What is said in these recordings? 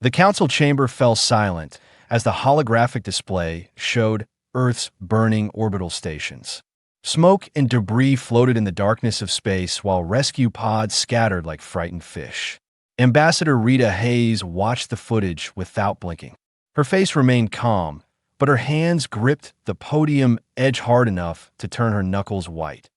The council chamber fell silent as the holographic display showed Earth's burning orbital stations. Smoke and debris floated in the darkness of space while rescue pods scattered like frightened fish. Ambassador Rita Hayes watched the footage without blinking. Her face remained calm, but her hands gripped the podium edge hard enough to turn her knuckles white.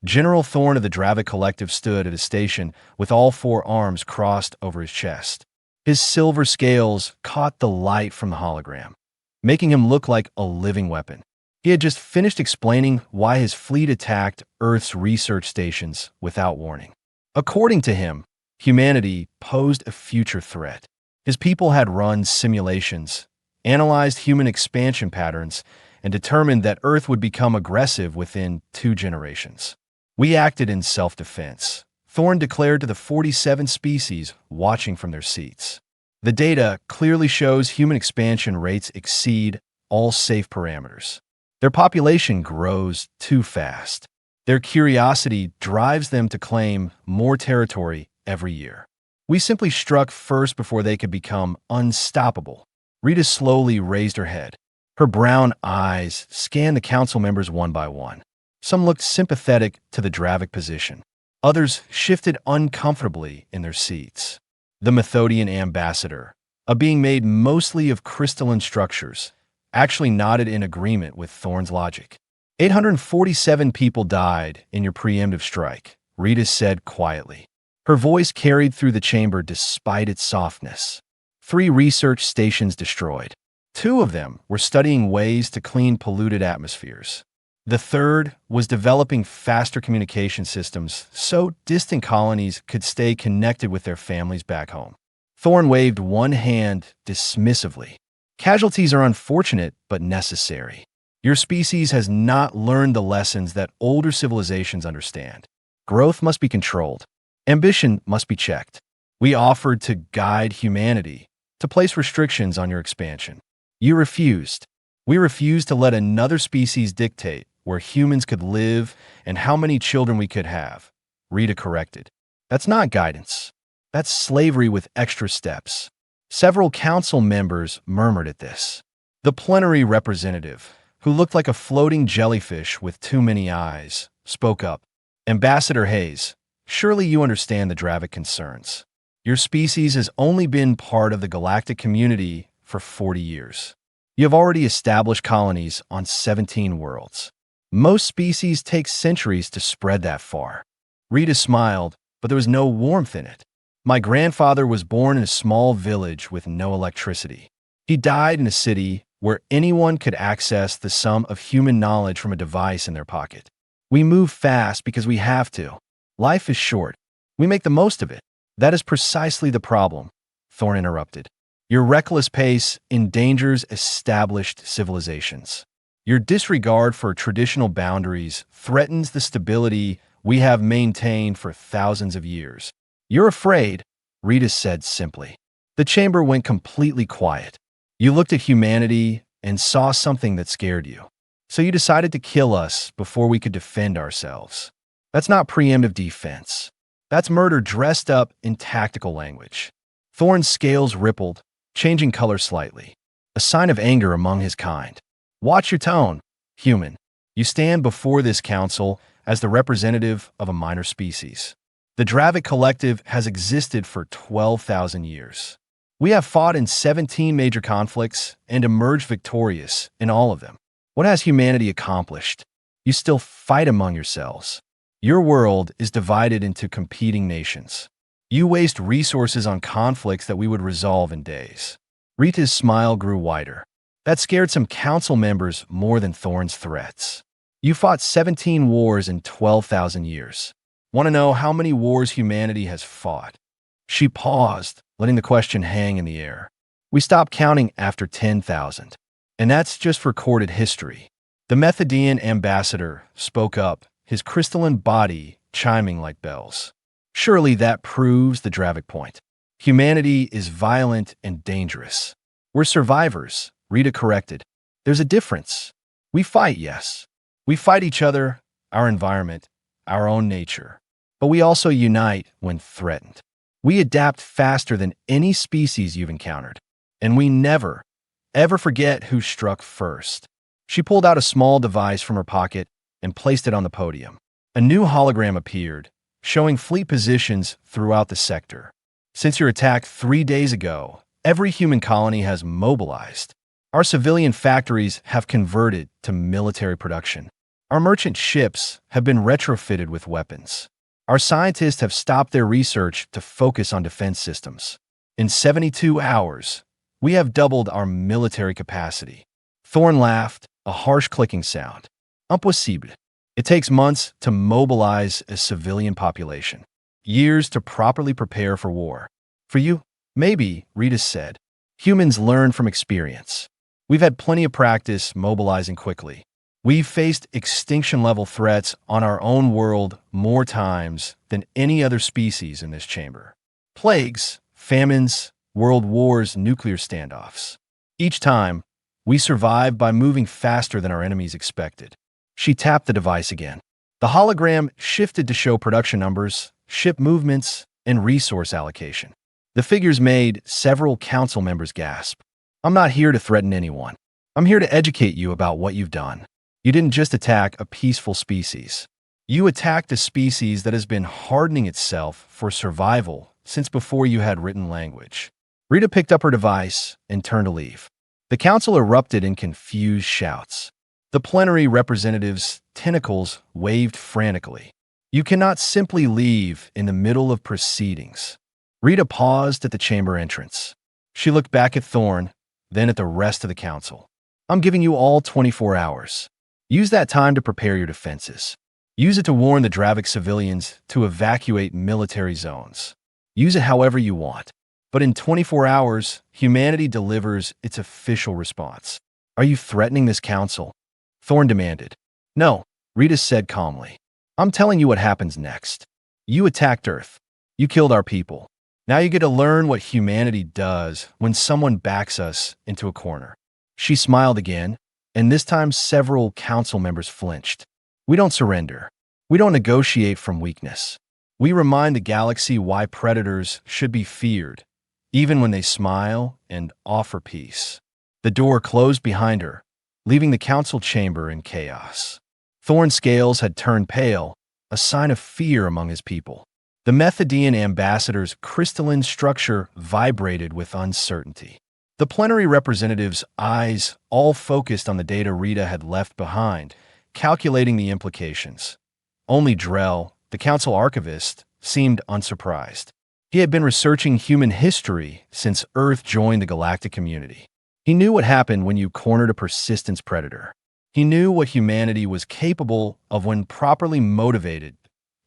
General Thorne of the Dravid Collective stood at his station with all four arms crossed over his chest. His silver scales caught the light from the hologram, making him look like a living weapon. He had just finished explaining why his fleet attacked Earth's research stations without warning. According to him, humanity posed a future threat. His people had run simulations, analyzed human expansion patterns, and determined that Earth would become aggressive within 2 generations. We acted in self-defense, Thorne declared to the 47 species watching from their seats. The data clearly shows human expansion rates exceed all safe parameters. Their population grows too fast. Their curiosity drives them to claim more territory every year. We simply struck first before they could become unstoppable. Rita slowly raised her head. Her brown eyes scanned the council members one by one. Some looked sympathetic to the Dravid position. Others shifted uncomfortably in their seats. The Methodian ambassador, a being made mostly of crystalline structures, actually nodded in agreement with Thorne's logic. 847 people died in your preemptive strike, Rita said quietly. Her voice carried through the chamber despite its softness. 3 research stations destroyed. 2 of them were studying ways to clean polluted atmospheres. The 3rd was developing faster communication systems so distant colonies could stay connected with their families back home. Thorne waved one hand dismissively. Casualties are unfortunate but necessary. Your species has not learned the lessons that older civilizations understand. Growth must be controlled. Ambition must be checked. We offered to guide humanity, to place restrictions on your expansion. You refused. We refused to let another species dictate where humans could live and how many children we could have, Rita corrected. That's not guidance. That's slavery with extra steps. Several council members murmured at this. The plenary representative, who looked like a floating jellyfish with too many eyes, spoke up. Ambassador Hayes, surely you understand the Dravid concerns. Your species has only been part of the galactic community for 40 years. You have already established colonies on 17 worlds. Most species take centuries to spread that far. Rita smiled, but there was no warmth in it. My grandfather was born in a small village with no electricity. He died in a city where anyone could access the sum of human knowledge from a device in their pocket. We move fast because we have to. Life is short. We make the most of it. That is precisely the problem, Thorne interrupted. Your reckless pace endangers established civilizations. Your disregard for traditional boundaries threatens the stability we have maintained for thousands of years. You're afraid, Rita said simply. The chamber went completely quiet. You looked at humanity and saw something that scared you. So you decided to kill us before we could defend ourselves. That's not preemptive defense. That's murder dressed up in tactical language. Thorne's scales rippled, changing color slightly, a sign of anger among his kind. Watch your tone, human. You stand before this council as the representative of a minor species. The Dravid Collective has existed for 12,000 years. We have fought in 17 major conflicts and emerged victorious in all of them. What has humanity accomplished? You still fight among yourselves. Your world is divided into competing nations. You waste resources on conflicts that we would resolve in days. Rita's smile grew wider. That scared some council members more than Thorne's threats. You fought 17 wars in 12,000 years. Want to know how many wars humanity has fought? She paused, letting the question hang in the air. We stopped counting after 10,000. And that's just recorded history. The Methodian ambassador spoke up, his crystalline body chiming like bells. Surely that proves the Dravid point. Humanity is violent and dangerous. We're survivors, Rita corrected. There's a difference. We fight, yes. We fight each other, our environment, our own nature. But we also unite when threatened. We adapt faster than any species you've encountered. And we never, ever forget who struck first. She pulled out a small device from her pocket and placed it on the podium. A new hologram appeared, showing fleet positions throughout the sector. Since your attack 3 days ago, every human colony has mobilized. Our civilian factories have converted to military production. Our merchant ships have been retrofitted with weapons. Our scientists have stopped their research to focus on defense systems. In 72 hours, we have doubled our military capacity. Thorn laughed, a harsh clicking sound. Impossible. It takes months to mobilize a civilian population. Years to properly prepare for war. For you, maybe, Rita said. Humans learn from experience. We've had plenty of practice mobilizing quickly. We've faced extinction-level threats on our own world more times than any other species in this chamber. Plagues, famines, world wars, nuclear standoffs. Each time, we survived by moving faster than our enemies expected. She tapped the device again. The hologram shifted to show production numbers, ship movements, and resource allocation. The figures made several council members gasp. I'm not here to threaten anyone. I'm here to educate you about what you've done. You didn't just attack a peaceful species. You attacked a species that has been hardening itself for survival since before you had written language. Rita picked up her device and turned to leave. The council erupted in confused shouts. The plenary representatives' tentacles waved frantically. You cannot simply leave in the middle of proceedings. Rita paused at the chamber entrance. She looked back at Thorn, then at the rest of the council. I'm giving you all 24 hours. Use that time to prepare your defenses. Use it to warn the Dravid civilians to evacuate military zones. Use it however you want. But in 24 hours, humanity delivers its official response. Are you threatening this council? Thorn demanded. No, Rita said calmly. I'm telling you what happens next. You attacked Earth. You killed our people. Now you get to learn what humanity does when someone backs us into a corner. She smiled again, and this time several council members flinched. We don't surrender. We don't negotiate from weakness. We remind the galaxy why predators should be feared, even when they smile and offer peace. The door closed behind her, leaving the council chamber in chaos. Thorn's scales had turned pale, a sign of fear among his people. The Methodian ambassador's crystalline structure vibrated with uncertainty. The plenary representatives' eyes all focused on the data Rita had left behind, calculating the implications. Only Drell, the council archivist, seemed unsurprised. He had been researching human history since Earth joined the Galactic community. He knew what happened when you cornered a persistence predator. He knew what humanity was capable of when properly motivated.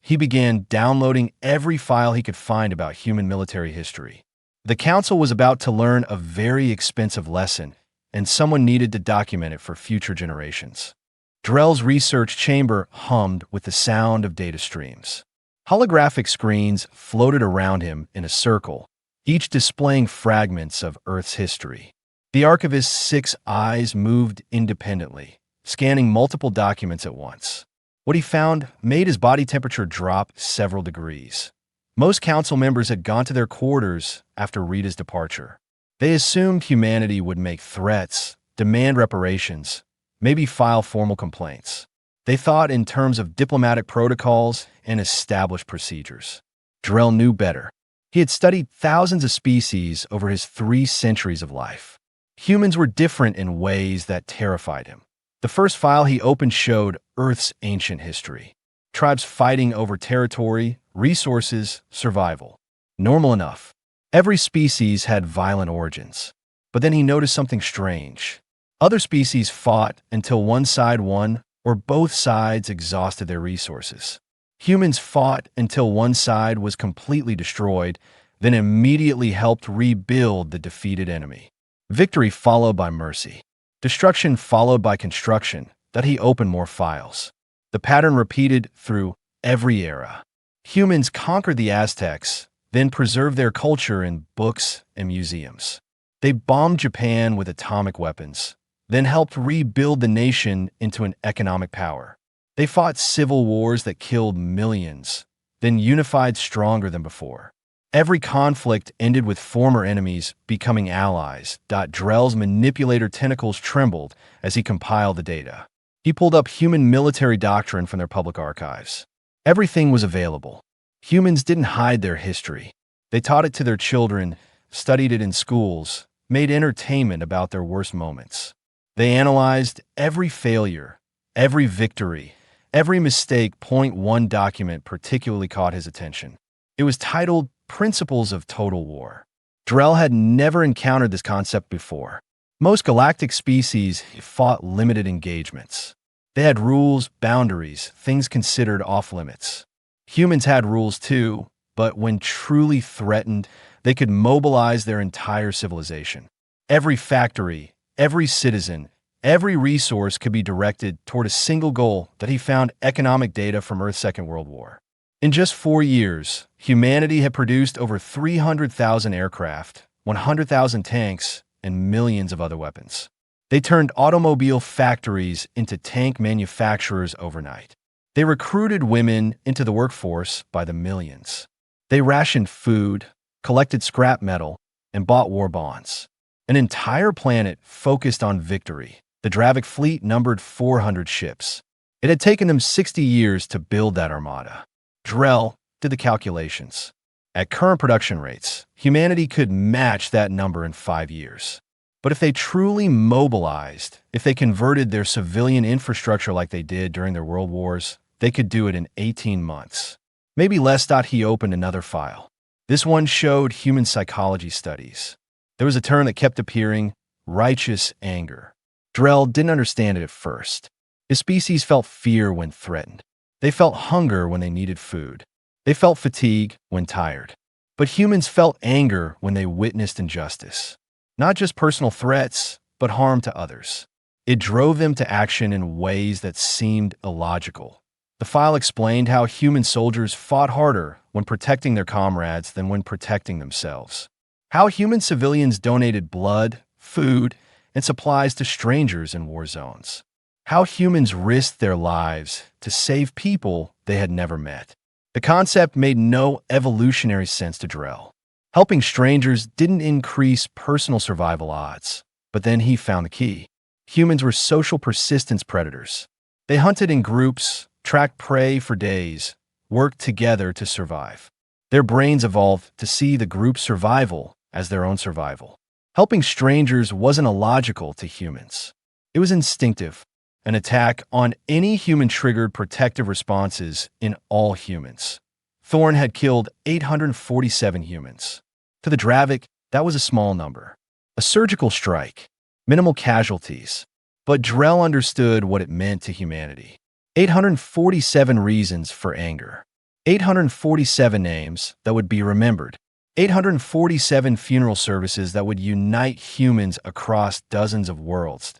He began downloading every file he could find about human military history. The council was about to learn a very expensive lesson, and someone needed to document it for future generations. Drell's research chamber hummed with the sound of data streams. Holographic screens floated around him in a circle, each displaying fragments of Earth's history. The archivist's 6 eyes moved independently, scanning multiple documents at once. What he found made his body temperature drop several degrees. Most council members had gone to their quarters after Rita's departure. They assumed humanity would make threats, demand reparations, maybe file formal complaints. They thought in terms of diplomatic protocols and established procedures. Drell knew better. He had studied thousands of species over his 3 centuries of life. Humans were different in ways that terrified him. The first file he opened showed Earth's ancient history. Tribes fighting over territory, resources, survival. Normal enough. Every species had violent origins. But then he noticed something strange. Other species fought until one side won or both sides exhausted their resources. Humans fought until one side was completely destroyed, then immediately helped rebuild the defeated enemy. Victory followed by mercy. Destruction followed by construction, that he opened more files. The pattern repeated through every era. Humans conquered the Aztecs, then preserved their culture in books and museums. They bombed Japan with atomic weapons, then helped rebuild the nation into an economic power. They fought civil wars that killed millions, then unified stronger than before. Every conflict ended with former enemies becoming allies. Drell's manipulator tentacles trembled as he compiled the data. He pulled up human military doctrine from their public archives. Everything was available. Humans didn't hide their history. They taught it to their children, studied it in schools, made entertainment about their worst moments. They analyzed every failure, every victory, every mistake. One document particularly caught his attention. It was titled Principles of Total War. Drell had never encountered this concept before. Most galactic species fought limited engagements. They had rules, boundaries, things considered off-limits. Humans had rules too, but when truly threatened, they could mobilize their entire civilization. Every factory, every citizen, every resource could be directed toward a single goal that he found: economic data from Earth's Second World War. In just 4 years, humanity had produced over 300,000 aircraft, 100,000 tanks, and millions of other weapons. They turned automobile factories into tank manufacturers overnight. They recruited women into the workforce by the millions. They rationed food, collected scrap metal, and bought war bonds. An entire planet focused on victory. The Dravid fleet numbered 400 ships. It had taken them 60 years to build that armada. Drell did the calculations. At current production rates, humanity could match that number in 5 years. But if they truly mobilized, if they converted their civilian infrastructure like they did during their world wars, they could do it in 18 months. Maybe less. He opened another file. This one showed human psychology studies. There was a term that kept appearing: righteous anger. Drell didn't understand it at first. His species felt fear when threatened. They felt hunger when they needed food. They felt fatigue when tired. But humans felt anger when they witnessed injustice. Not just personal threats, but harm to others. It drove them to action in ways that seemed illogical. The file explained how human soldiers fought harder when protecting their comrades than when protecting themselves. How human civilians donated blood, food, and supplies to strangers in war zones. How humans risked their lives to save people they had never met. The concept made no evolutionary sense to Drell. Helping strangers didn't increase personal survival odds. But then he found the key. Humans were social persistence predators. They hunted in groups, tracked prey for days, worked together to survive. Their brains evolved to see the group's survival as their own survival. Helping strangers wasn't illogical to humans. It was instinctive. An attack on any human triggered protective responses in all humans. Thorn had killed 847 humans. To the Dravid, that was a small number. A surgical strike. Minimal casualties. But Drell understood what it meant to humanity. 847 reasons for anger. 847 names that would be remembered. 847 funeral services that would unite humans across dozens of worlds.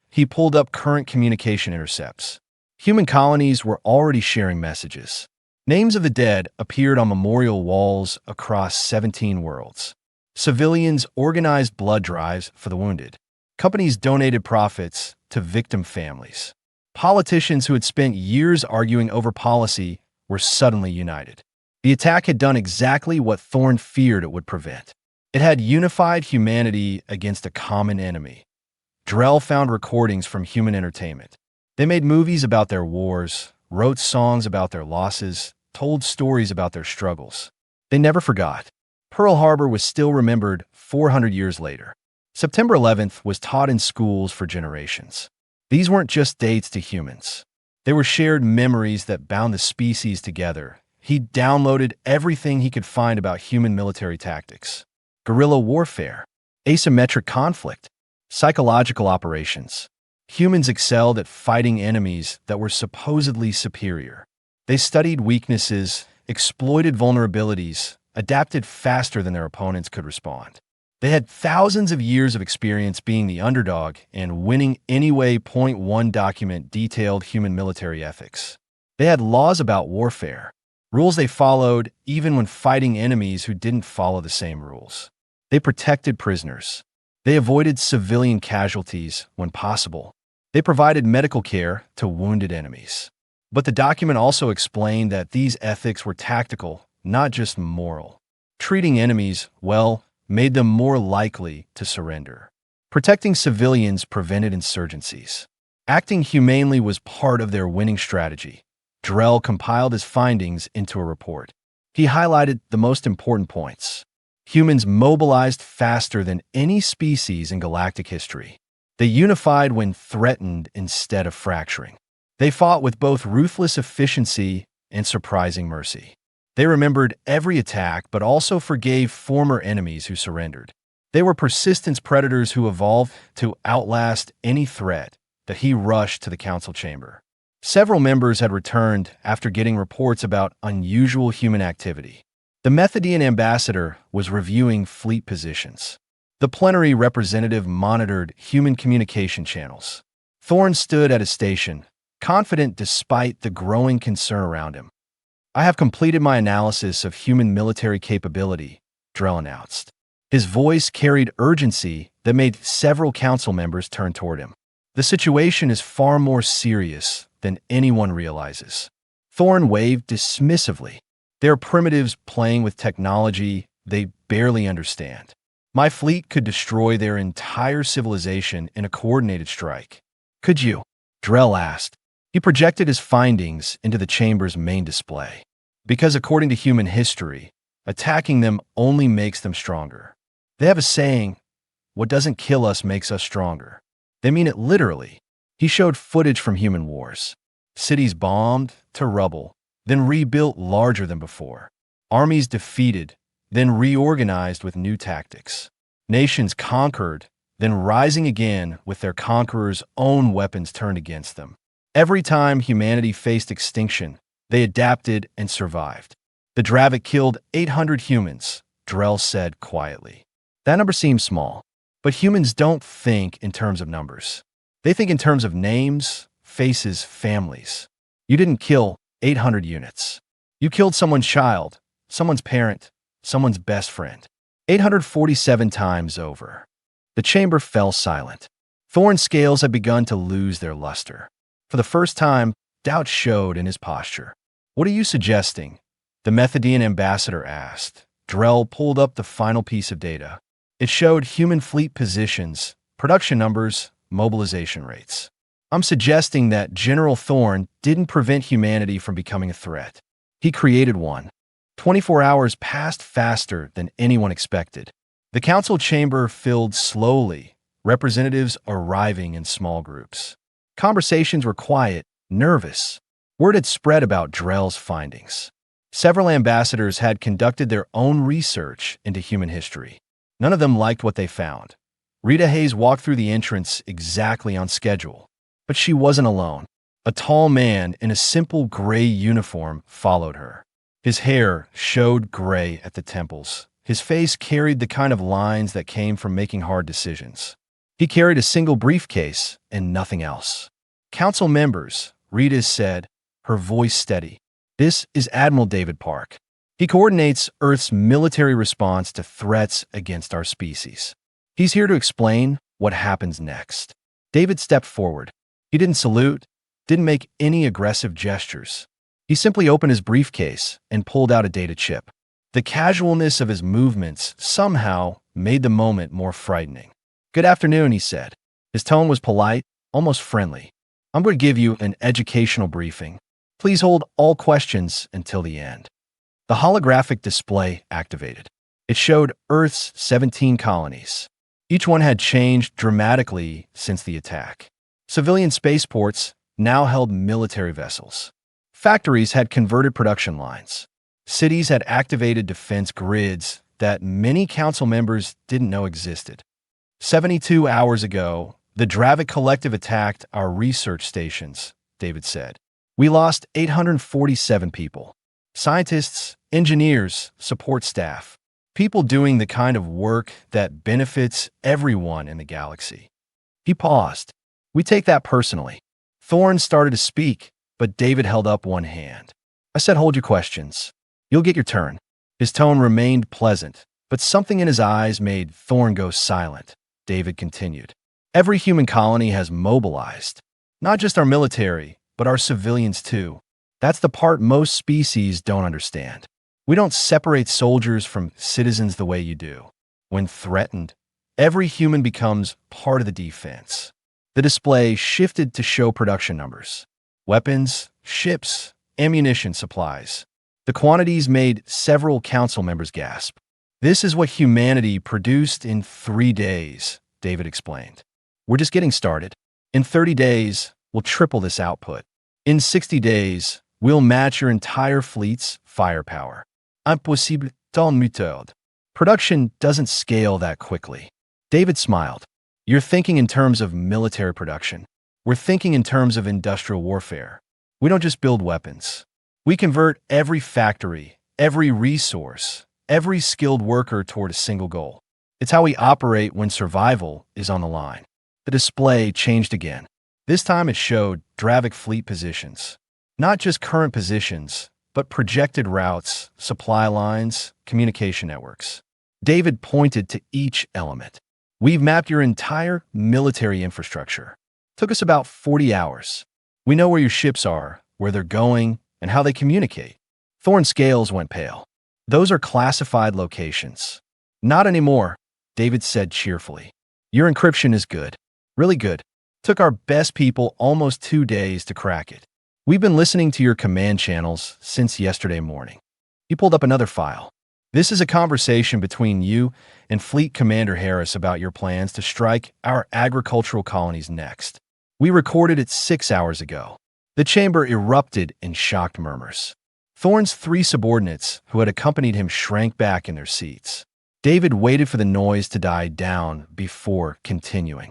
He pulled up current communication intercepts. Human colonies were already sharing messages. Names of the dead appeared on memorial walls across 17 worlds. Civilians organized blood drives for the wounded. Companies donated profits to victim families. Politicians who had spent years arguing over policy were suddenly united. The attack had done exactly what Thorn feared it would prevent. It had unified humanity against a common enemy. Drell found recordings from human entertainment. They made movies about their wars, wrote songs about their losses, told stories about their struggles. They never forgot. Pearl Harbor was still remembered 400 years later. September 11th was taught in schools for generations. These weren't just dates to humans. They were shared memories that bound the species together. He downloaded everything he could find about human military tactics. Guerrilla warfare, asymmetric conflict, psychological operations. Humans excelled at fighting enemies that were supposedly superior. They studied weaknesses, exploited vulnerabilities, adapted faster than their opponents could respond. They had thousands of years of experience being the underdog and winning anyway. One document detailed human military ethics. They had laws about warfare, rules they followed even when fighting enemies who didn't follow the same rules. They protected prisoners. They avoided civilian casualties when possible. They provided medical care to wounded enemies. But the document also explained that these ethics were tactical, not just moral. Treating enemies, well, made them more likely to surrender. Protecting civilians prevented insurgencies. Acting humanely was part of their winning strategy. Drell compiled his findings into a report. He highlighted the most important points. Humans mobilized faster than any species in galactic history. They unified when threatened instead of fracturing. They fought with both ruthless efficiency and surprising mercy. They remembered every attack but also forgave former enemies who surrendered. They were persistence predators who evolved to outlast any threat that he rushed to the council chamber. Several members had returned after getting reports about unusual human activity. The Methodian ambassador was reviewing fleet positions. The plenary representative monitored human communication channels. Thorn stood at his station, confident despite the growing concern around him. "I have completed my analysis of human military capability," Drell announced. His voice carried urgency that made several council members turn toward him. "The situation is far more serious than anyone realizes." Thorn waved dismissively. "They are primitives playing with technology they barely understand. My fleet could destroy their entire civilization in a coordinated strike." "Could you?" Drell asked. He projected his findings into the chamber's main display. "Because according to human history, attacking them only makes them stronger. They have a saying, 'What doesn't kill us makes us stronger.' They mean it literally." He showed footage from human wars. Cities bombed to rubble, then rebuilt larger than before. Armies defeated, then reorganized with new tactics. Nations conquered, then rising again with their conquerors' own weapons turned against them. Every time humanity faced extinction, they adapted and survived. "The Dravid killed 800 humans," Drell said quietly. That number seems small, but humans don't think in terms of numbers. They think in terms of names, faces, families. You didn't kill 800 units. You killed someone's child, someone's parent, someone's best friend. 847 times over. The chamber fell silent. Thorn's scales had begun to lose their luster. For the first time, doubt showed in his posture. "What are you suggesting?" the Methodian ambassador asked. Drell pulled up the final piece of data. It showed human fleet positions, production numbers, mobilization rates. "I'm suggesting that General Thorn didn't prevent humanity from becoming a threat. He created one." 24 hours passed faster than anyone expected. The council chamber filled slowly, representatives arriving in small groups. Conversations were quiet, nervous. Word had spread about Drell's findings. Several ambassadors had conducted their own research into human history. None of them liked what they found. Rita Hayes walked through the entrance exactly on schedule. But she wasn't alone. A tall man in a simple gray uniform followed her. His hair showed gray at the temples. His face carried the kind of lines that came from making hard decisions. He carried a single briefcase and nothing else. "Council members," Rita said, her voice steady. "This is Admiral David Park. He coordinates Earth's military response to threats against our species. He's here to explain what happens next." David stepped forward. He didn't salute, didn't make any aggressive gestures. He simply opened his briefcase and pulled out a data chip. The casualness of his movements somehow made the moment more frightening. "Good afternoon," he said. His tone was polite, almost friendly. "I'm going to give you an educational briefing. Please hold all questions until the end." The holographic display activated. It showed Earth's 17 colonies. Each one had changed dramatically since the attack. Civilian spaceports now held military vessels. Factories had converted production lines. Cities had activated defense grids that many council members didn't know existed. 72 hours ago, the Dravid Collective attacked our research stations, David said. "We lost 847 people. Scientists, engineers, support staff. People doing the kind of work that benefits everyone in the galaxy." He paused. "We take that personally." Thorn started to speak, but David held up one hand. "I said hold your questions. You'll get your turn." His tone remained pleasant, but something in his eyes made Thorn go silent. David continued. "Every human colony has mobilized. Not just our military, but our civilians too. That's the part most species don't understand. We don't separate soldiers from citizens the way you do. When threatened, every human becomes part of the defense. The display shifted to show production numbers. Weapons, ships, ammunition supplies. The quantities made several council members gasp. This is what humanity produced in 3 days, David explained. We're just getting started. In 30 days, we'll triple this output. In 60 days, we'll match your entire fleet's firepower. Impossible dans méthode. Production doesn't scale that quickly. David smiled. You're thinking in terms of military production. We're thinking in terms of industrial warfare. We don't just build weapons. We convert every factory, every resource, every skilled worker toward a single goal. It's how we operate when survival is on the line. The display changed again. This time it showed Dravid fleet positions. Not just current positions, but projected routes, supply lines, communication networks. David pointed to each element. We've mapped your entire military infrastructure. Took us about 40 hours. We know where your ships are, where they're going, and how they communicate. Thorne's scales went pale. Those are classified locations. Not anymore, David said cheerfully. Your encryption is good. Really good. Took our best people almost 2 days to crack it. We've been listening to your command channels since yesterday morning. He pulled up another file. This is a conversation between you and Fleet Commander Harris about your plans to strike our agricultural colonies next. We recorded it 6 hours ago. The chamber erupted in shocked murmurs. Thorne's 3 subordinates who had accompanied him shrank back in their seats. David waited for the noise to die down before continuing.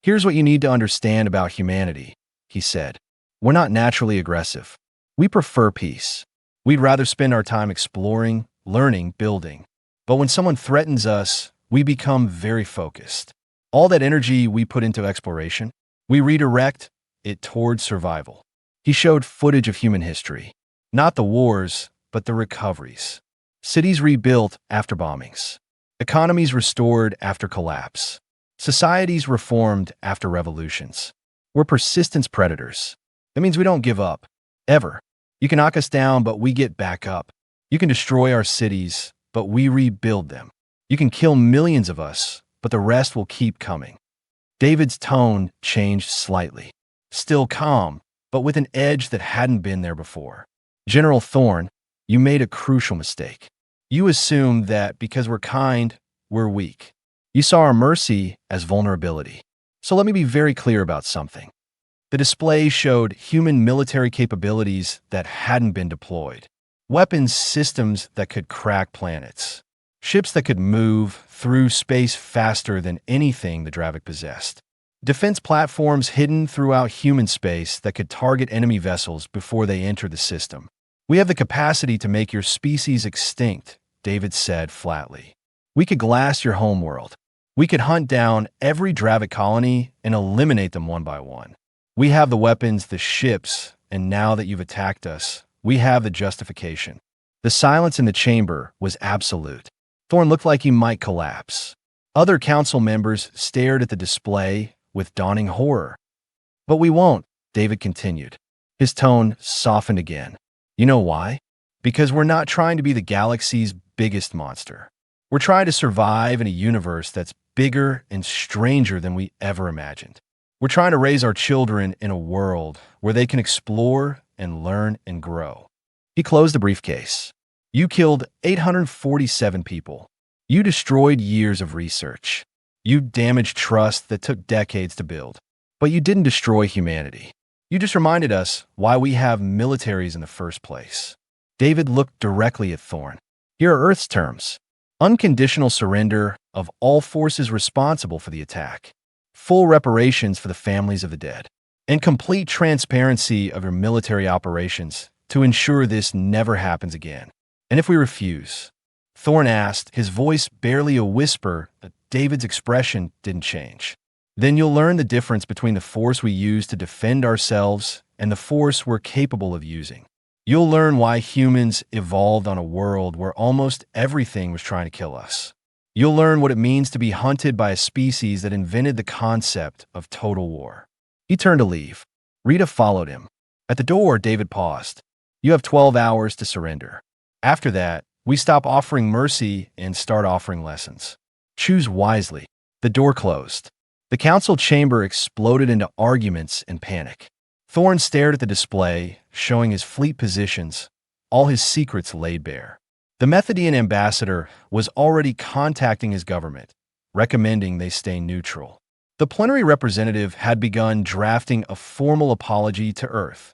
Here's what you need to understand about humanity, he said. We're not naturally aggressive. We prefer peace. We'd rather spend our time exploring, learning, building. But when someone threatens us, we become very focused. All that energy we put into exploration, we redirect it towards survival. He showed footage of human history. Not the wars, but the recoveries. Cities rebuilt after bombings. Economies restored after collapse. Societies reformed after revolutions. We're persistence predators. That means we don't give up. Ever. You can knock us down, but we get back up. You can destroy our cities, but we rebuild them. You can kill millions of us, but the rest will keep coming. David's tone changed slightly. Still calm, but with an edge that hadn't been there before. General Thorne, you made a crucial mistake. You assumed that because we're kind, we're weak. You saw our mercy as vulnerability. So let me be very clear about something. The display showed human military capabilities that hadn't been deployed. Weapons systems that could crack planets. Ships that could move through space faster than anything the Dravid possessed. Defense platforms hidden throughout human space that could target enemy vessels before they enter the system. We have the capacity to make your species extinct, David said flatly. We could glass your homeworld. We could hunt down every Dravid colony and eliminate them one by one. We have the weapons, the ships, and now that you've attacked us, we have the justification. The silence in the chamber was absolute. Thorne looked like he might collapse. Other council members stared at the display with dawning horror. But we won't, David continued. His tone softened again. You know why? Because we're not trying to be the galaxy's biggest monster. We're trying to survive in a universe that's bigger and stranger than we ever imagined. We're trying to raise our children in a world where they can explore and learn and grow. He closed the briefcase. You killed 847 people. You destroyed years of research. You damaged trust that took decades to build. But you didn't destroy humanity. You just reminded us why we have militaries in the first place. David looked directly at Thorne. Here are Earth's terms. Unconditional surrender of all forces responsible for the attack. Full reparations for the families of the dead. And complete transparency of your military operations to ensure this never happens again. And if we refuse? Thorne asked, his voice barely a whisper, but David's expression didn't change. Then you'll learn the difference between the force we use to defend ourselves and the force we're capable of using. You'll learn why humans evolved on a world where almost everything was trying to kill us. You'll learn what it means to be hunted by a species that invented the concept of total war. He turned to leave. Rita followed him. At the door, David paused. You have 12 hours to surrender. After that, we stop offering mercy and start offering lessons. Choose wisely. The door closed. The council chamber exploded into arguments and panic. Thorn stared at the display, showing his fleet positions, all his secrets laid bare. The Methodian ambassador was already contacting his government, recommending they stay neutral. The plenary representative had begun drafting a formal apology to Earth.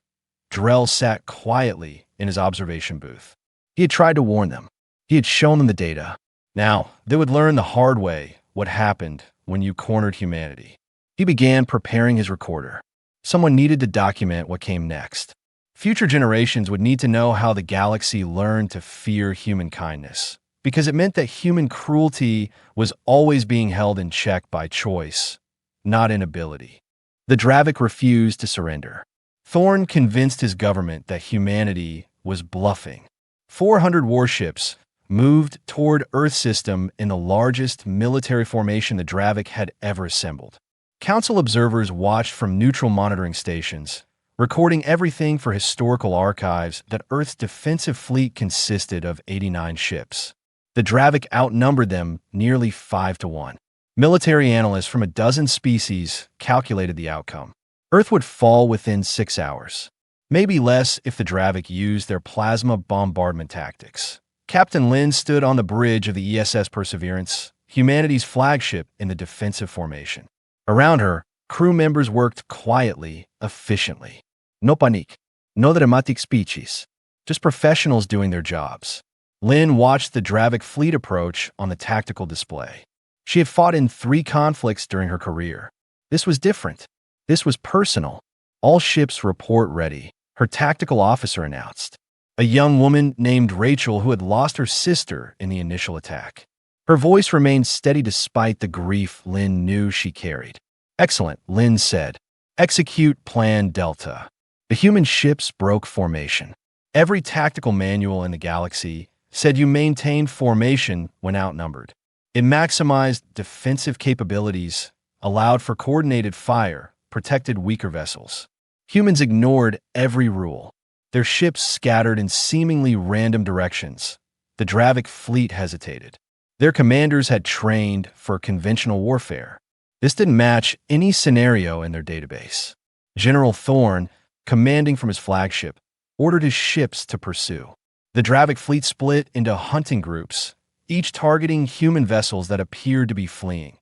Drell sat quietly in his observation booth. He had tried to warn them. He had shown them the data. Now, they would learn the hard way what happened when you cornered humanity. He began preparing his recorder. Someone needed to document what came next. Future generations would need to know how the galaxy learned to fear human kindness, because it meant that human cruelty was always being held in check by choice, not inability. The Dravid refused to surrender. Thorn convinced his government that humanity was bluffing. 400 warships moved toward Earth system in the largest military formation the Dravid had ever assembled. Council observers watched from neutral monitoring stations, recording everything for historical archives that Earth's defensive fleet consisted of 89 ships. The Dravid outnumbered them nearly 5-1. Military analysts from a dozen species calculated the outcome. Earth would fall within 6 hours. Maybe less if the Dravid used their plasma bombardment tactics. Captain Lin stood on the bridge of the ESS Perseverance, humanity's flagship in the defensive formation. Around her, crew members worked quietly, efficiently. No panique, no dramatic speeches, just professionals doing their jobs. Lin watched the Dravid fleet approach on the tactical display. She had fought in 3 conflicts during her career. This was different. This was personal. All ships report ready, her tactical officer announced. A young woman named Rachel who had lost her sister in the initial attack. Her voice remained steady despite the grief Lin knew she carried. Excellent, Lin said. Execute Plan Delta. The human ships broke formation. Every tactical manual in the galaxy said you maintain formation when outnumbered. It maximized defensive capabilities, allowed for coordinated fire, protected weaker vessels. Humans ignored every rule. Their ships scattered in seemingly random directions. The Dravid fleet hesitated. Their commanders had trained for conventional warfare. This didn't match any scenario in their database. General Thorn, commanding from his flagship, ordered his ships to pursue. The Dravid fleet split into hunting groups, each targeting human vessels that appeared to be fleeing.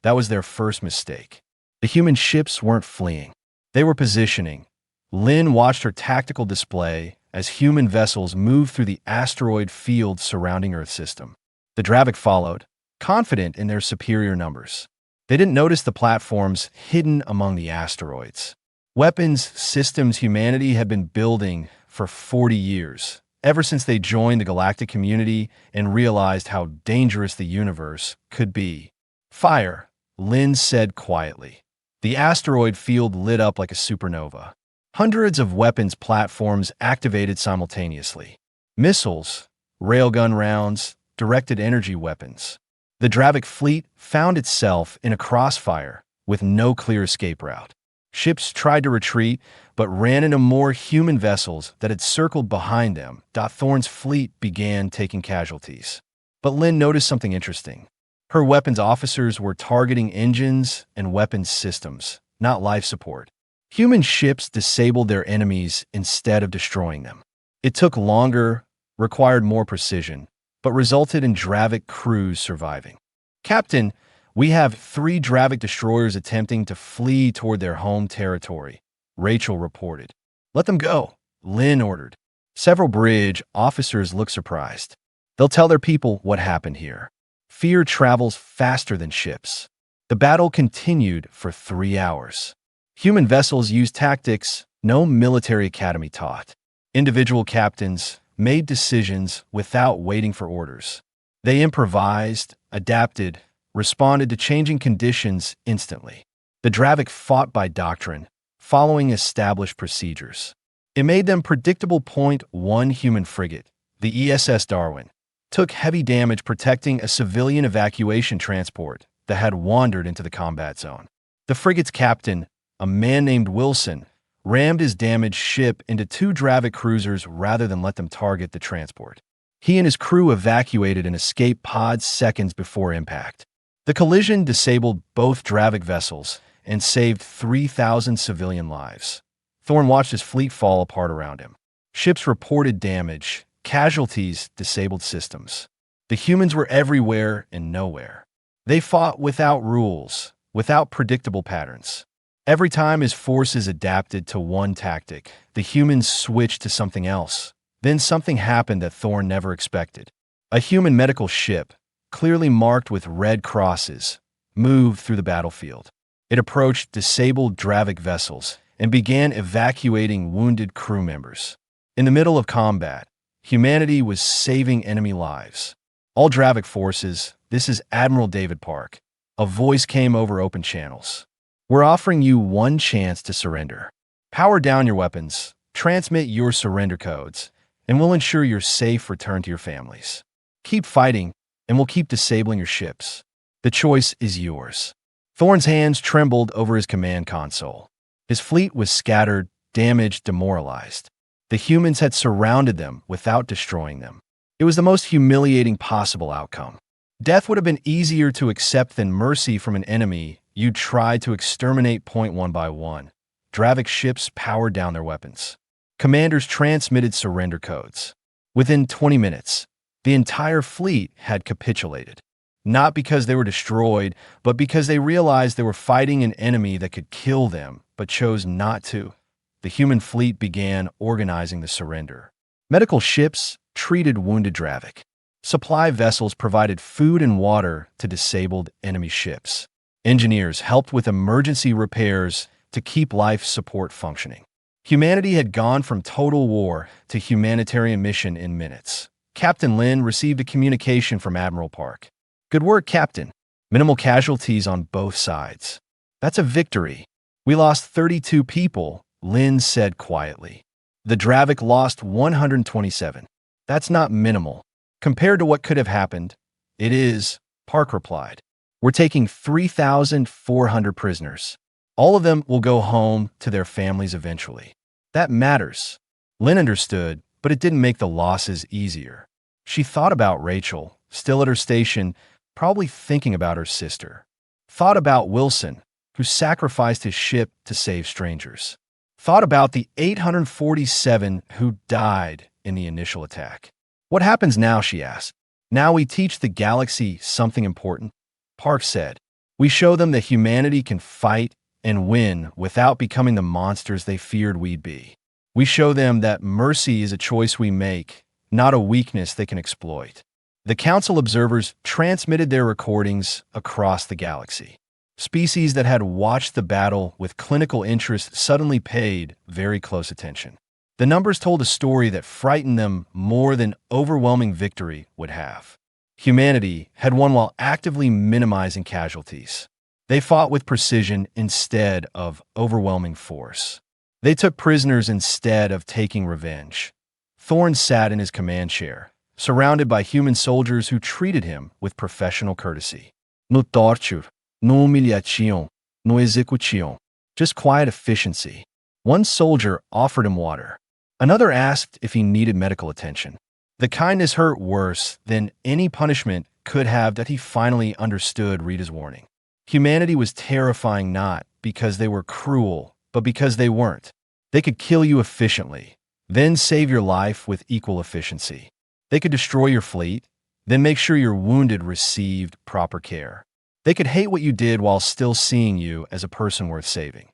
That was their first mistake. The human ships weren't fleeing. They were positioning. Lin watched her tactical display as human vessels moved through the asteroid field surrounding Earth system. The Dravid followed, confident in their superior numbers. They didn't notice the platforms hidden among the asteroids. Weapons systems humanity had been building for 40 years, ever since they joined the Galactic community and realized how dangerous the universe could be. Fire, Lin said quietly. The asteroid field lit up like a supernova. Hundreds of weapons platforms activated simultaneously. Missiles, railgun rounds, directed energy weapons. The Dravid fleet found itself in a crossfire with no clear escape route. Ships tried to retreat, but ran into more human vessels that had circled behind them. Thorn's fleet began taking casualties. But Lin noticed something interesting. Her weapons officers were targeting engines and weapons systems, not life support. Human ships disabled their enemies instead of destroying them. It took longer, required more precision, but resulted in Dravid crews surviving. Captain, we have 3 Dravid destroyers attempting to flee toward their home territory, Rachel reported. Let them go, Lin ordered. Several bridge officers looked surprised. They'll tell their people what happened here. Fear travels faster than ships. The battle continued for 3 hours. Human vessels used tactics no military academy taught. Individual captains made decisions without waiting for orders. They improvised, adapted, responded to changing conditions instantly. The Dravid fought by doctrine, following established procedures. It made them predictable. 1 human frigate, the ESS Darwin, took heavy damage protecting a civilian evacuation transport that had wandered into the combat zone. The frigate's captain, a man named Wilson, rammed his damaged ship into 2 Dravid cruisers rather than let them target the transport. He and his crew evacuated and escaped pods seconds before impact. The collision disabled both Dravid vessels and saved 3,000 civilian lives. Thorn watched his fleet fall apart around him. Ships reported damage, casualties, disabled systems. The humans were everywhere and nowhere. They fought without rules, without predictable patterns. Every time his forces adapted to one tactic, the humans switched to something else. Then something happened that Thorn never expected. A human medical ship, clearly marked with red crosses, moved through the battlefield. It approached disabled Dravid vessels and began evacuating wounded crew members. In the middle of combat, humanity was saving enemy lives. All Dravid forces, this is Admiral David Park. A voice came over open channels. We're offering you one chance to surrender. Power down your weapons, transmit your surrender codes, and we'll ensure your safe return to your families. Keep fighting, and we'll keep disabling your ships. The choice is yours. Thorn's hands trembled over his command console. His fleet was scattered, damaged, demoralized. The humans had surrounded them without destroying them. It was the most humiliating possible outcome. Death would have been easier to accept than mercy from an enemy you tried to exterminate one by one. Dravid ships powered down their weapons. Commanders transmitted surrender codes. Within 20 minutes, the entire fleet had capitulated. Not because they were destroyed, but because they realized they were fighting an enemy that could kill them, but chose not to. The human fleet began organizing the surrender. Medical ships treated wounded Dravid. Supply vessels provided food and water to disabled enemy ships. Engineers helped with emergency repairs to keep life support functioning. Humanity had gone from total war to humanitarian mission in minutes. Captain Lin received a communication from Admiral Park. Good work, Captain. Minimal casualties on both sides. That's a victory. We lost 32 people, Lin said quietly. The Dravid lost 127. That's not minimal. Compared to what could have happened, it is, Park replied. We're taking 3,400 prisoners. All of them will go home to their families eventually. That matters. Lynn understood, but it didn't make the losses easier. She thought about Rachel, still at her station, probably thinking about her sister. Thought about Wilson, who sacrificed his ship to save strangers. Thought about the 847 who died in the initial attack. What happens now, she asked. Now we teach the galaxy something important, Park said. We show them that humanity can fight and win without becoming the monsters they feared we'd be. We show them that mercy is a choice we make, not a weakness they can exploit. The Council observers transmitted their recordings across the galaxy. Species that had watched the battle with clinical interest suddenly paid very close attention. The numbers told a story that frightened them more than overwhelming victory would have. Humanity had won while actively minimizing casualties. They fought with precision instead of overwhelming force. They took prisoners instead of taking revenge. Thorn sat in his command chair, surrounded by human soldiers who treated him with professional courtesy. No torture, no humiliation, no execution. Just quiet efficiency. One soldier offered him water. Another asked if he needed medical attention. The kindness hurt worse than any punishment could have that he finally understood Rita's warning. Humanity was terrifying not because they were cruel, but because they weren't. They could kill you efficiently, then save your life with equal efficiency. They could destroy your fleet, then make sure your wounded received proper care. They could hate what you did while still seeing you as a person worth saving.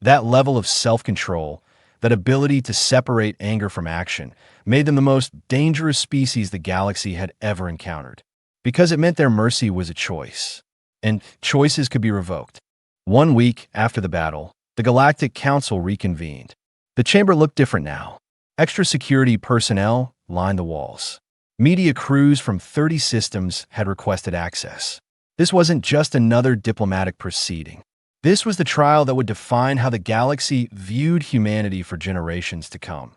That level of self-control, that ability to separate anger from action, made them the most dangerous species the galaxy had ever encountered, because it meant their mercy was a choice. And choices could be revoked. 1 week after the battle, the Galactic Council reconvened. The chamber looked different now. Extra security personnel lined the walls. Media crews from 30 systems had requested access. This wasn't just another diplomatic proceeding. This was the trial that would define how the galaxy viewed humanity for generations to come.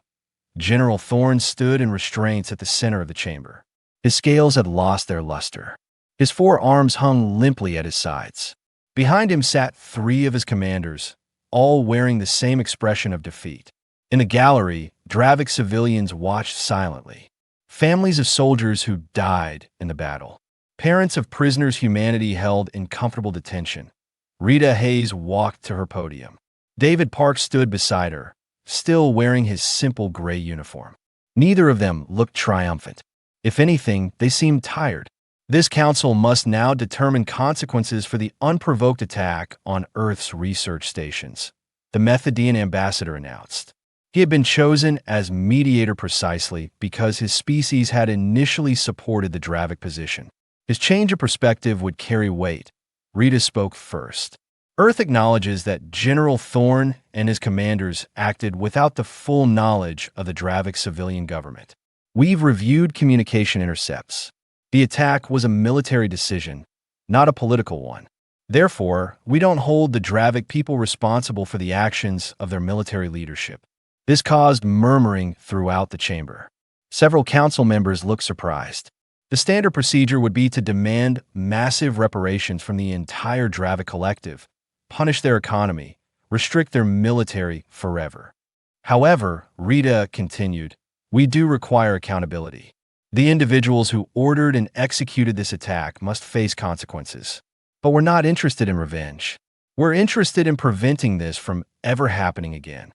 General Thorn stood in restraints at the center of the chamber. His scales had lost their luster. His 4 arms hung limply at his sides. Behind him sat 3 of his commanders, all wearing the same expression of defeat. In the gallery, Dravid civilians watched silently. families of soldiers who died in the battle, parents of prisoners humanity held in comfortable detention. Rita Hayes walked to her podium. David Park stood beside her, still wearing his simple gray uniform. Neither of them looked triumphant. If anything, they seemed tired. This council must now determine consequences for the unprovoked attack on Earth's research stations, the Methodian ambassador announced. He had been chosen as mediator precisely because his species had initially supported the Dravid position. His change of perspective would carry weight. Rita spoke first. Earth acknowledges that General Thorne and his commanders acted without the full knowledge of the Dravid civilian government. We've reviewed communication intercepts. The attack was a military decision, not a political one. Therefore, we don't hold the Dravid people responsible for the actions of their military leadership. This caused murmuring throughout the chamber. Several council members looked surprised. The standard procedure would be to demand massive reparations from the entire Dravid collective, punish their economy, restrict their military forever. However, Rita continued, we do require accountability. The individuals who ordered and executed this attack must face consequences. But we're not interested in revenge. We're interested in preventing this from ever happening again.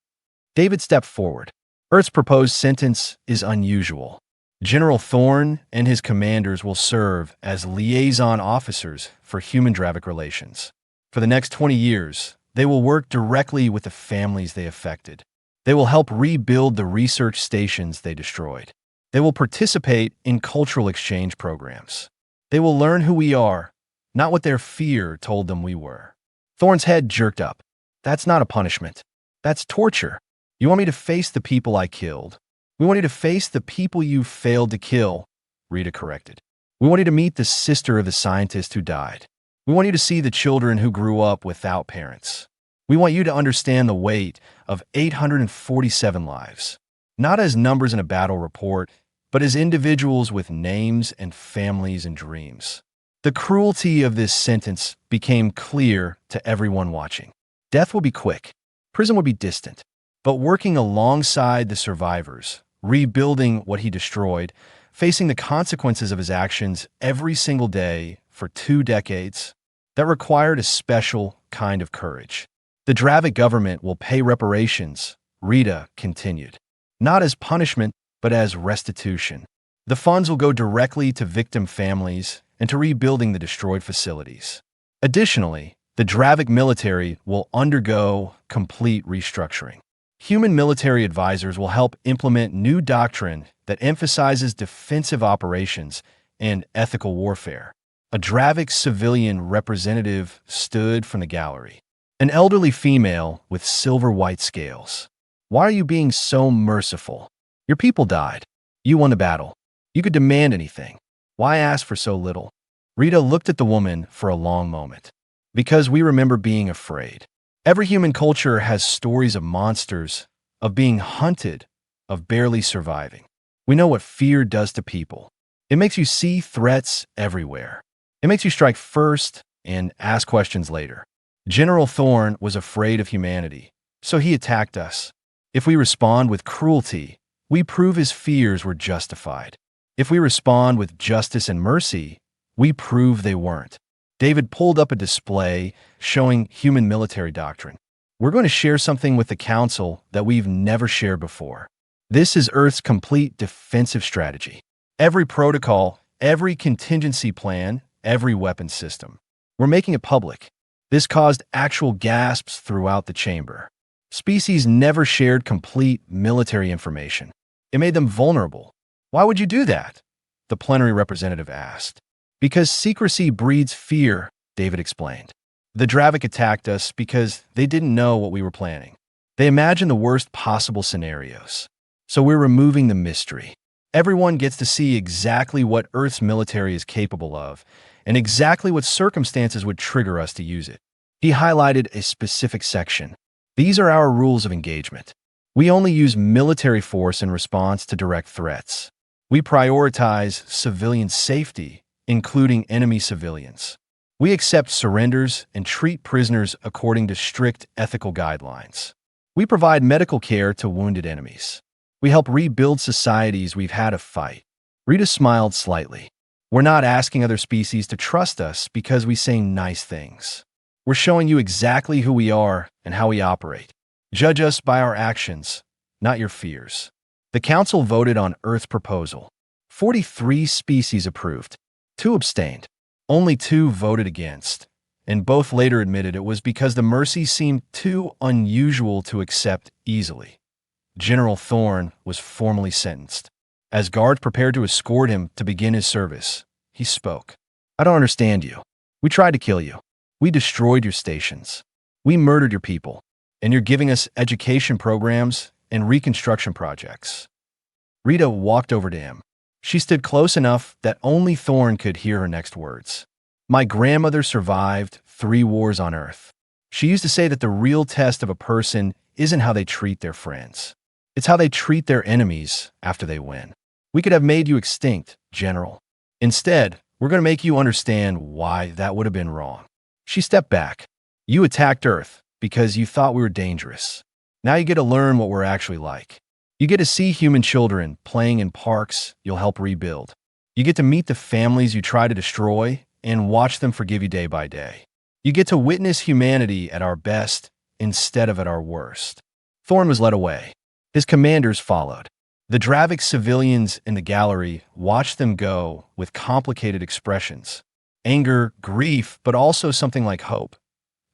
David stepped forward. Earth's proposed sentence is unusual. General Thorne and his commanders will serve as liaison officers for human-Dravid relations. For the next 20 years, they will work directly with the families they affected. They will help rebuild the research stations they destroyed. They will participate in cultural exchange programs. They will learn who we are, not what their fear told them we were. Thorne's head jerked up. That's not a punishment. That's torture. You want me to face the people I killed? We want you to face the people you failed to kill, Rita corrected. We want you to meet the sister of the scientist who died. We want you to see the children who grew up without parents. We want you to understand the weight of 847 lives, not as numbers in a battle report, but as individuals with names and families and dreams. The cruelty of this sentence became clear to everyone watching. Death will be quick. Prison would be distant. But working alongside the survivors, rebuilding what he destroyed, facing the consequences of his actions every single day for 2 decades, that required a special kind of courage. The Dravid government will pay reparations, Rita continued, not as punishment, but as restitution. The funds will go directly to victim families and to rebuilding the destroyed facilities. Additionally, the Dravid military will undergo complete restructuring. Human military advisors will help implement new doctrine that emphasizes defensive operations and ethical warfare. A Dravid civilian representative stood from the gallery. An elderly female with silver-white scales. Why are you being so merciful? Your people died. You won the battle. You could demand anything. Why ask for so little? Rita looked at the woman for a long moment. Because we remember being afraid. Every human culture has stories of monsters, of being hunted, of barely surviving. We know what fear does to people. It makes you see threats everywhere. It makes you strike first and ask questions later. General Thorne was afraid of humanity, so he attacked us. If we respond with cruelty, we prove his fears were justified. If we respond with justice and mercy, we prove they weren't. David pulled up a display showing human military doctrine. We're going to share something with the Council that we've never shared before. This is Earth's complete defensive strategy. Every protocol, every contingency plan, every weapon system. We're making it public. This caused actual gasps throughout the chamber. Species never shared complete military information. It made them vulnerable. Why would you do that? The plenary representative asked. Because secrecy breeds fear, David explained. The Dravid attacked us because they didn't know what we were planning. They imagined the worst possible scenarios. So we're removing the mystery. Everyone gets to see exactly what Earth's military is capable of, and exactly what circumstances would trigger us to use it. He highlighted a specific section. These are our rules of engagement. We only use military force in response to direct threats. We prioritize civilian safety, including enemy civilians. We accept surrenders and treat prisoners according to strict ethical guidelines. We provide medical care to wounded enemies. We help rebuild societies we've had to fight. Rita smiled slightly. We're not asking other species to trust us because we say nice things. We're showing you exactly who we are and how we operate. Judge us by our actions, not your fears. The Council voted on Earth's proposal. 43 species approved. 2 abstained. Only 2 voted against, and both later admitted it was because the mercy seemed too unusual to accept easily. General Thorne was formally sentenced. As guards prepared to escort him to begin his service, he spoke. I don't understand you. We tried to kill you. We destroyed your stations. We murdered your people. And you're giving us education programs and reconstruction projects. Rita walked over to him. She stood close enough that only Thorne could hear her next words. My grandmother survived 3 wars on Earth. She used to say that the real test of a person isn't how they treat their friends. It's how they treat their enemies after they win. We could have made you extinct, General. Instead, we're going to make you understand why that would have been wrong. She stepped back. You attacked Earth because you thought we were dangerous. Now you get to learn what we're actually like. You get to see human children playing in parks you'll help rebuild. You get to meet the families you try to destroy and watch them forgive you day by day. You get to witness humanity at our best instead of at our worst. Thorne was led away. His commanders followed. The Dravid civilians in the gallery watched them go with complicated expressions. Anger, grief, but also something like hope.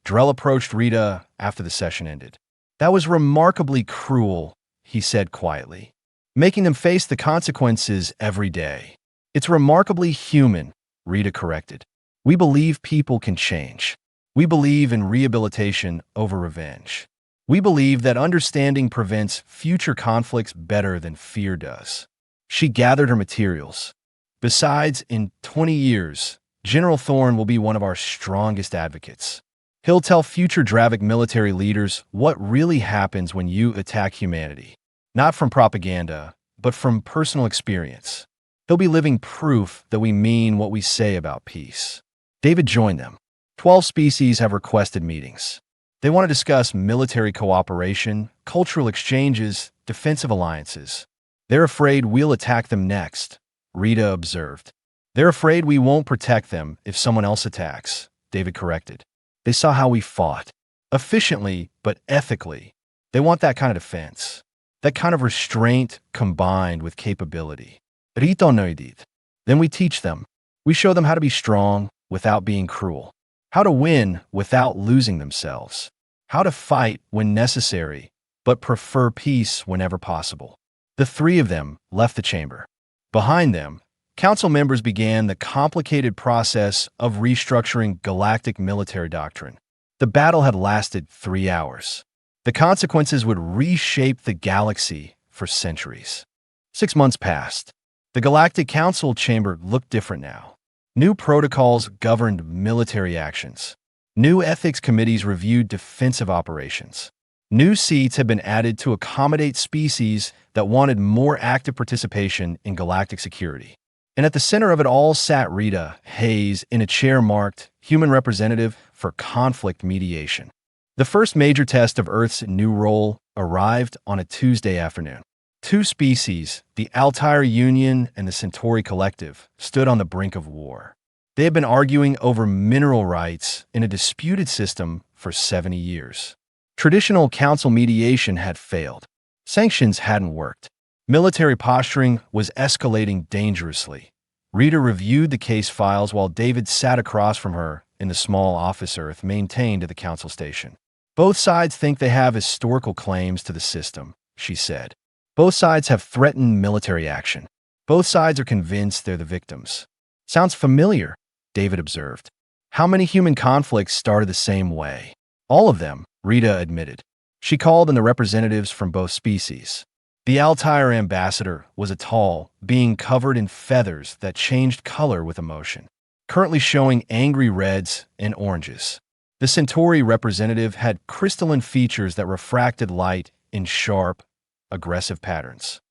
Drell approached Rita after the session ended. That was remarkably cruel, he said quietly, making them face the consequences every day. It's remarkably human, Rita corrected. We believe people can change. We believe in rehabilitation over revenge. We believe that understanding prevents future conflicts better than fear does. She gathered her materials. Besides, in 20 years, General Thorne will be one of our strongest advocates. He'll tell future Dravid military leaders what really happens when you attack humanity. Not from propaganda, but from personal experience. He'll be living proof that we mean what we say about peace. David joined them. 12 species have requested meetings. They want to discuss military cooperation, cultural exchanges, defensive alliances. They're afraid we'll attack them next, Rita observed. They're afraid we won't protect them if someone else attacks, David corrected. They saw how we fought. Efficiently, but ethically. They want that kind of defense. That kind of restraint combined with capability. Rita noidid. Then we teach them. We show them how to be strong without being cruel. How to win without losing themselves. How to fight when necessary, but prefer peace whenever possible. The 3 of them left the chamber. Behind them, Council members began the complicated process of restructuring Galactic military doctrine. The battle had lasted 3 hours. The consequences would reshape the galaxy for centuries. 6 months passed. The Galactic Council chamber looked different now. New protocols governed military actions. New ethics committees reviewed defensive operations. New seats had been added to accommodate species that wanted more active participation in galactic security. And at the center of it all sat Rita Hayes in a chair marked Human Representative for Conflict Mediation. The first major test of Earth's new role arrived on a Tuesday afternoon. 2 species, the Altair Union and the Centauri Collective, stood on the brink of war. They had been arguing over mineral rights in a disputed system for 70 years. Traditional council mediation had failed. Sanctions hadn't worked. Military posturing was escalating dangerously. Rita reviewed the case files while David sat across from her in the small office Earth maintained at the council station. Both sides think they have historical claims to the system, she said. Both sides have threatened military action. Both sides are convinced they're the victims. Sounds familiar, David observed. How many human conflicts started the same way? All of them, Rita admitted. She called in the representatives from both species. The Altair ambassador was a tall being covered in feathers that changed color with emotion, currently showing angry reds and oranges. The Centauri representative had crystalline features that refracted light in sharp, aggressive patterns.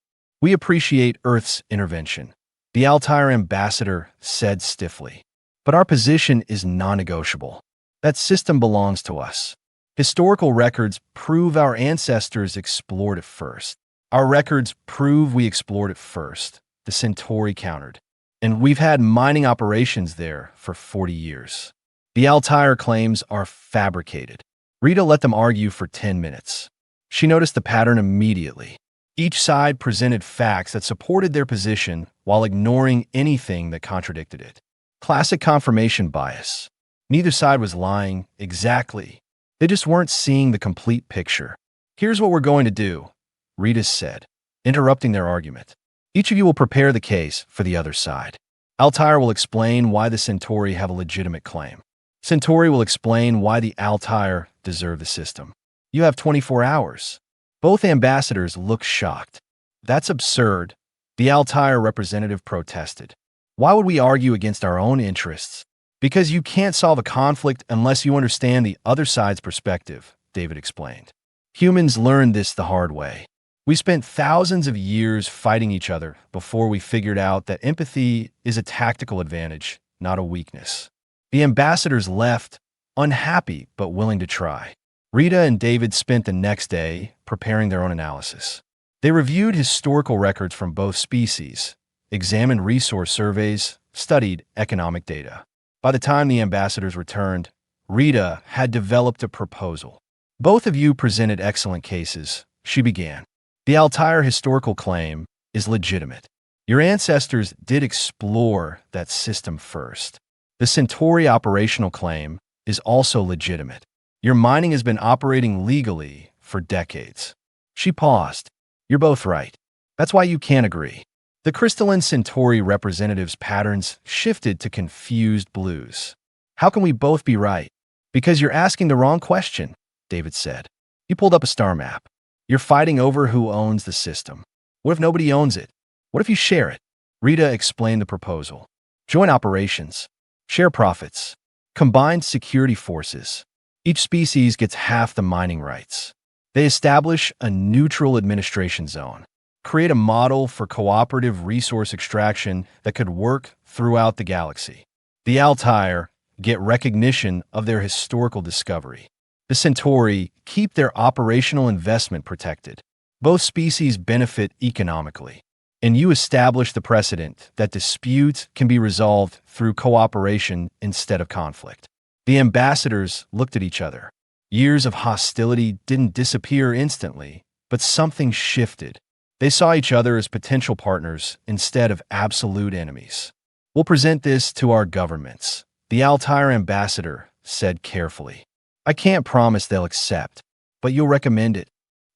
We appreciate Earth's intervention, the Altair ambassador said stiffly. But our position is non-negotiable. That system belongs to us. Historical records prove our ancestors explored it first. Our records prove we explored it first, the Centauri countered. And we've had mining operations there for 40 years. The Altair claims are fabricated. Rita let them argue for 10 minutes. She noticed the pattern immediately. Each side presented facts that supported their position while ignoring anything that contradicted it. Classic confirmation bias. Neither side was lying exactly. They just weren't seeing the complete picture. Here's what we're going to do, Rita said, interrupting their argument. Each of you will prepare the case for the other side. Altair will explain why the Centauri have a legitimate claim. Centauri will explain why the Altair deserve the system. You have 24 hours. Both ambassadors looked shocked. That's absurd, the Altair representative protested. Why would we argue against our own interests? Because you can't solve a conflict unless you understand the other side's perspective, David explained. Humans learned this the hard way. We spent thousands of years fighting each other before we figured out that empathy is a tactical advantage, not a weakness. The ambassadors left, unhappy but willing to try. Rita and David spent the next day preparing their own analysis. They reviewed historical records from both species, examined resource surveys, studied economic data. By the time the ambassadors returned, Rita had developed a proposal. Both of you presented excellent cases, she began. The Altair historical claim is legitimate. Your ancestors did explore that system first. The Centauri operational claim is also legitimate. Your mining has been operating legally for decades. She paused. You're both right. That's why you can't agree. The crystalline Centauri representatives' patterns shifted to confused blues. How can we both be right? Because you're asking the wrong question, David said. He pulled up a star map. You're fighting over who owns the system. What if nobody owns it? What if you share it? Rita explained the proposal. Joint operations. Share profits. Combined security forces. Each species gets half the mining rights. They establish a neutral administration zone. Create a model for cooperative resource extraction that could work throughout the galaxy. The Altair get recognition of their historical discovery. The Centauri keep their operational investment protected. Both species benefit economically. And you establish the precedent that disputes can be resolved through cooperation instead of conflict. The ambassadors looked at each other. Years of hostility didn't disappear instantly, but something shifted. They saw each other as potential partners instead of absolute enemies. We'll present this to our governments, the Altair ambassador said carefully. I can't promise they'll accept, but you'll recommend it.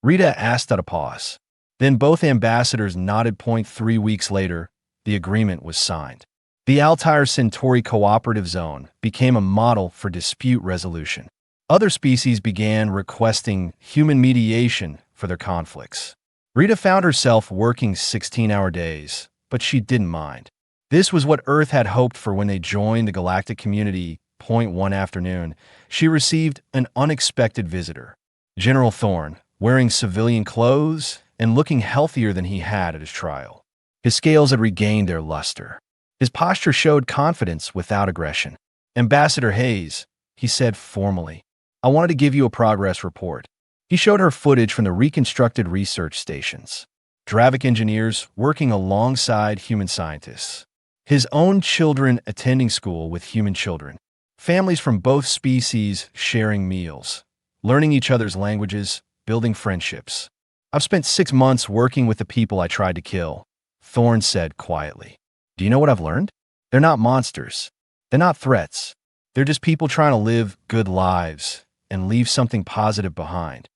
Rita asked at a pause. Then both ambassadors nodded. 3 weeks later, the agreement was signed. The Altair Centauri Cooperative Zone became a model for dispute resolution. Other species began requesting human mediation for their conflicts. Rita found herself working 16-hour days, but she didn't mind. This was what Earth had hoped for when they joined the Galactic community. One afternoon, she received an unexpected visitor. General Thorne, wearing civilian clothes and looking healthier than he had at his trial. His scales had regained their luster. His posture showed confidence without aggression. Ambassador Hayes, he said formally, I wanted to give you a progress report. He showed her footage from the reconstructed research stations. Dravid engineers working alongside human scientists. His own children attending school with human children. Families from both species sharing meals. Learning each other's languages, building friendships. I've spent 6 months working with the people I tried to kill, Thorne said quietly. Do you know what I've learned? They're not monsters. They're not threats. They're just people trying to live good lives and leave something positive behind.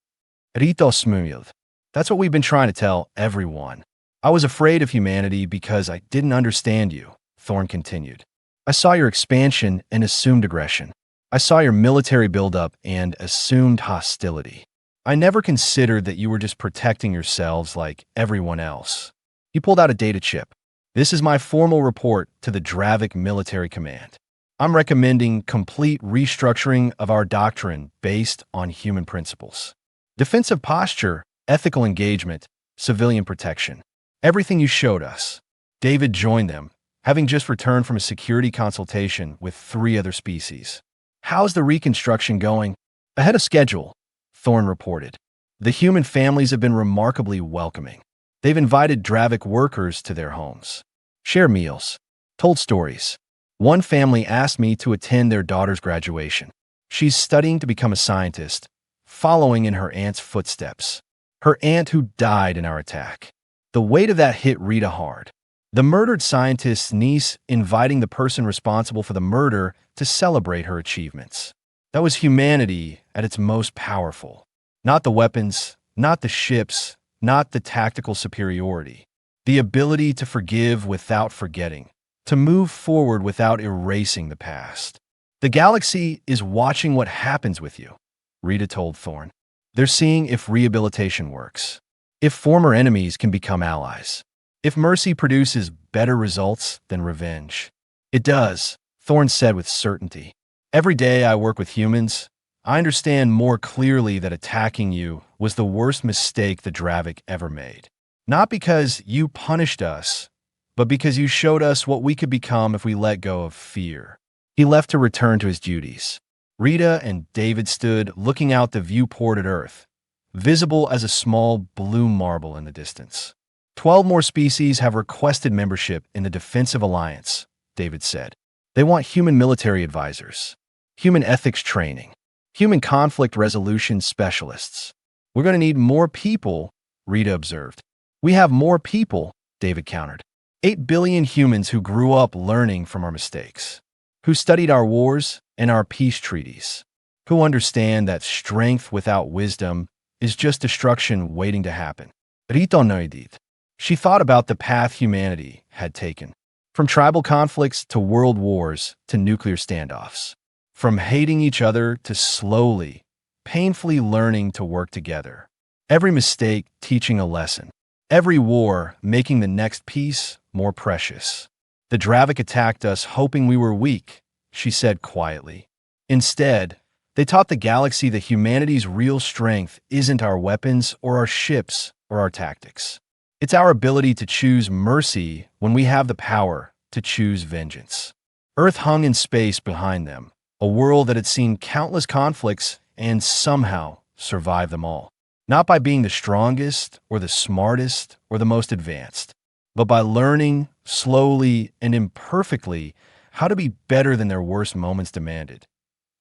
Rito smumil. That's what we've been trying to tell everyone. I was afraid of humanity because I didn't understand you, Thorne continued. I saw your expansion and assumed aggression. I saw your military buildup and assumed hostility. I never considered that you were just protecting yourselves like everyone else. He pulled out a data chip. This is my formal report to the Dravid Military Command. I'm recommending complete restructuring of our doctrine based on human principles. Defensive posture, ethical engagement, civilian protection. Everything you showed us. David joined them, having just returned from a security consultation with 3 other species. How's the reconstruction going? Ahead of schedule, Thorne reported. The human families have been remarkably welcoming. They've invited Dravid workers to their homes. shared meals, told stories. One family asked me to attend their daughter's graduation. She's studying to become a scientist, following in her aunt's footsteps. Her aunt who died in our attack. The weight of that hit Rita hard. The murdered scientist's niece inviting the person responsible for the murder to celebrate her achievements. That was humanity at its most powerful. Not the weapons, not the ships, not the tactical superiority. The ability to forgive without forgetting, to move forward without erasing the past. The galaxy is watching what happens with you, Rita told Thorne. They're seeing if rehabilitation works, if former enemies can become allies, if mercy produces better results than revenge. It does, Thorne said with certainty. Every day I work with humans, I understand more clearly that attacking you was the worst mistake the Dravid ever made. Not because you punished us, but because you showed us what we could become if we let go of fear. He left to return to his duties. Rita and David stood looking out the viewport at Earth, visible as a small blue marble in the distance. 12 more species have requested membership in the Defensive Alliance, David said. They want human military advisors, human ethics training, human conflict resolution specialists. We're going to need more people, Rita observed. We have more people, David countered. 8 billion humans who grew up learning from our mistakes, who studied our wars and our peace treaties, who understand that strength without wisdom is just destruction waiting to happen. Rita nodded. She thought about the path humanity had taken, from tribal conflicts to world wars to nuclear standoffs, from hating each other to slowly, painfully learning to work together. Every mistake teaching a lesson, every war making the next peace more precious. The Dravid attacked us hoping we were weak, she said quietly. Instead, they taught the galaxy that humanity's real strength isn't our weapons or our ships or our tactics. It's our ability to choose mercy when we have the power to choose vengeance. Earth hung in space behind them, a world that had seen countless conflicts and somehow survived them all. Not by being the strongest or the smartest or the most advanced, but by learning slowly and imperfectly how to be better than their worst moments demanded.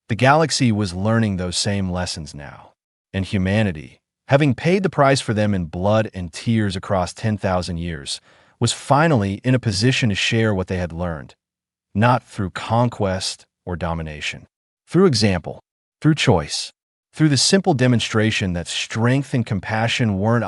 The galaxy was learning those same lessons now, and humanity, having paid the price for them in blood and tears across 10,000 years, was finally in a position to share what they had learned, not through conquest or domination, through example, through choice, through the simple demonstration that strength and compassion weren't